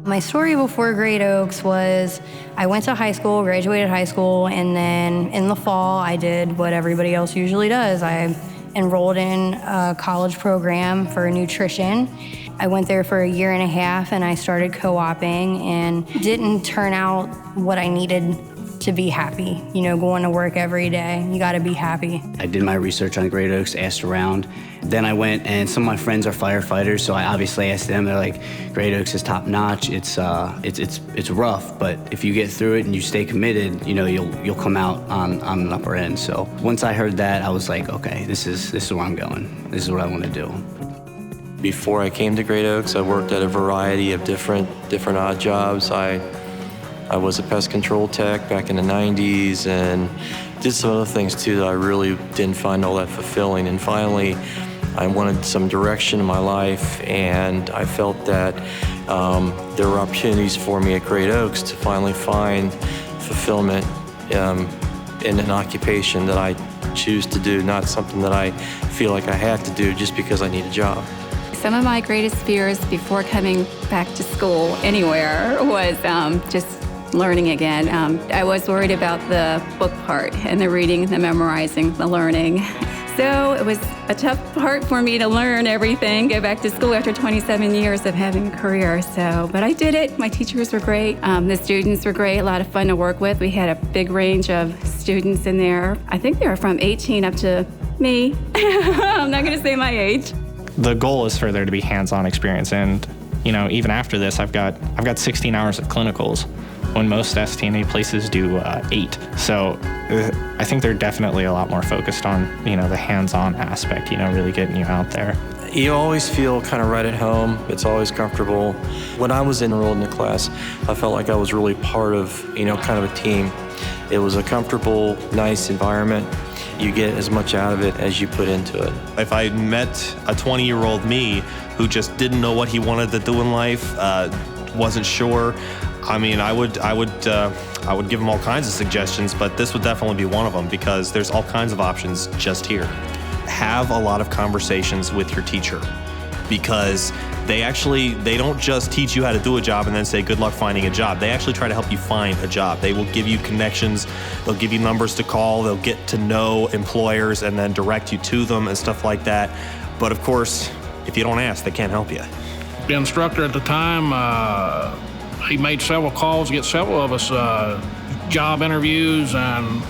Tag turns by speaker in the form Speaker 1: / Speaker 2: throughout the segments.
Speaker 1: My story before Great Oaks was I went to high school, graduated high school, and then in the fall I did what everybody else usually does. I enrolled in a college program for nutrition. I went there for a year and a half and I started co-oping and didn't turn out what I needed to be happy. You know, going to work every day, you gotta be happy.
Speaker 2: I did my research on Great Oaks, asked around. Then I went, and some of my friends are firefighters, so I obviously asked them. They're like, Great Oaks is top notch. It's rough, but if you get through it and you stay committed, you know, you'll come out on an upper end. So once I heard that, I was like, okay, this is where I'm going. This is what I want to do.
Speaker 3: Before I came to Great Oaks, I worked at a variety of different odd jobs. I was a pest control tech back in the 90s and did some other things too that I really didn't find all that fulfilling. And finally, I wanted some direction in my life, and I felt that there were opportunities for me at Great Oaks to finally find fulfillment in an occupation that I choose to do, not something that I feel like I have to do just because I need a job.
Speaker 4: Some of my greatest fears before coming back to school anywhere was just learning again. I was worried about the book part and the reading, the memorizing, the learning. So it was a tough part for me to learn everything, go back to school after 27 years of having a career. But I did it. My teachers were great. The students were great, a lot of fun to work with. We had a big range of students in there. I think they were from 18 up to me. I'm not gonna say my age.
Speaker 5: The goal is for there to be hands-on experience, and you know, even after this, I've got 16 hours of clinicals, when most STNA places do 8. So I think they're definitely a lot more focused on, you know, the hands-on aspect, you know, really getting you out there.
Speaker 3: You always feel kind of right at home. It's always comfortable. When I was enrolled in the class, I felt like I was really part of, you know, kind of a team. It was a comfortable, nice environment. You get as much out of it as you put into it.
Speaker 6: If I met a 20-year-old me who just didn't know what he wanted to do in life, wasn't sure, I mean, I would give him all kinds of suggestions, but this would definitely be one of them because there's all kinds of options just here. Have a lot of conversations with your teacher because they don't just teach you how to do a job and then say good luck finding a job. They actually try to help you find a job. They will give you connections, they'll give you numbers to call, they'll get to know employers and then direct you to them and stuff like that. But of course, if you don't ask, they can't help you.
Speaker 7: The instructor at the time, he made several calls to get several of us job interviews and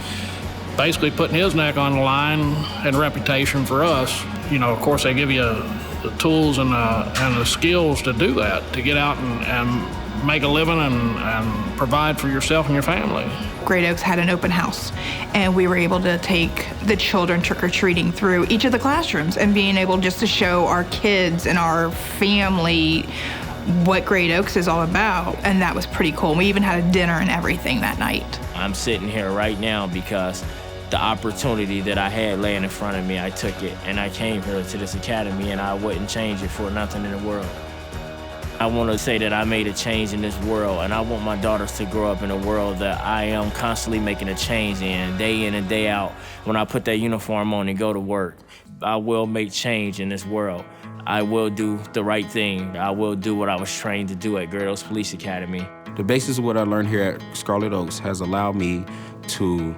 Speaker 7: basically putting his neck on the line and reputation for us. You know, of course, they give you the tools and the skills to do that, to get out and make a living and provide for yourself and your family.
Speaker 8: Great Oaks had an open house, and we were able to take the children trick-or-treating through each of the classrooms and being able just to show our kids and our family what Great Oaks is all about, and that was pretty cool. We even had a dinner and everything that night.
Speaker 9: I'm sitting here right now because the opportunity that I had laying in front of me, I took it, and I came here to this academy, and I wouldn't change it for nothing in the world. I want to say that I made a change in this world, and I want my daughters to grow up in a world that I am constantly making a change in and day out. When I put that uniform on and go to work, I will make change in this world. I will do the right thing. I will do what I was trained to do at Great Oaks Police Academy.
Speaker 10: The basis of what I learned here at Scarlet Oaks has allowed me to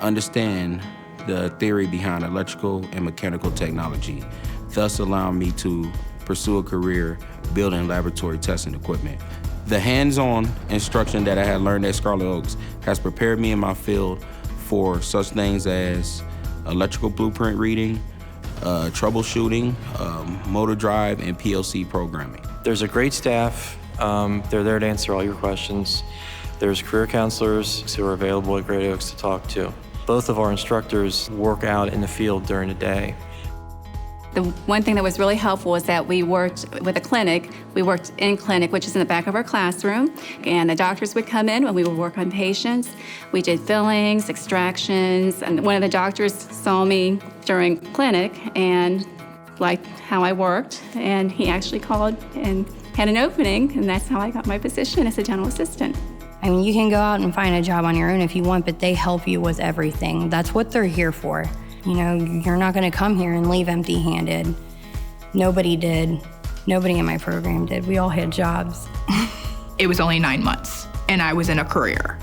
Speaker 10: understand the theory behind electrical and mechanical technology, thus allowing me to pursue a career building laboratory testing equipment. The hands-on instruction that I had learned at Scarlet Oaks has prepared me in my field for such things as electrical blueprint reading, troubleshooting, motor drive, and PLC programming.
Speaker 3: There's a great staff. They're there to answer all your questions. There's career counselors who are available at Great Oaks to talk to. Both of our instructors work out in the field during the day.
Speaker 4: The one thing that was really helpful was that we worked with a clinic. We worked in clinic, which is in the back of our classroom, and the doctors would come in when we would work on patients. We did fillings, extractions, and one of the doctors saw me during clinic and liked how I worked, and he actually called and had an opening, and that's how I got my position as a dental assistant.
Speaker 1: I mean, you can go out and find a job on your own if you want, but they help you with everything. That's what they're here for. You know, you're not gonna come here and leave empty-handed. Nobody did. Nobody in my program did. We all had jobs.
Speaker 8: it was only 9 months and I was in a career.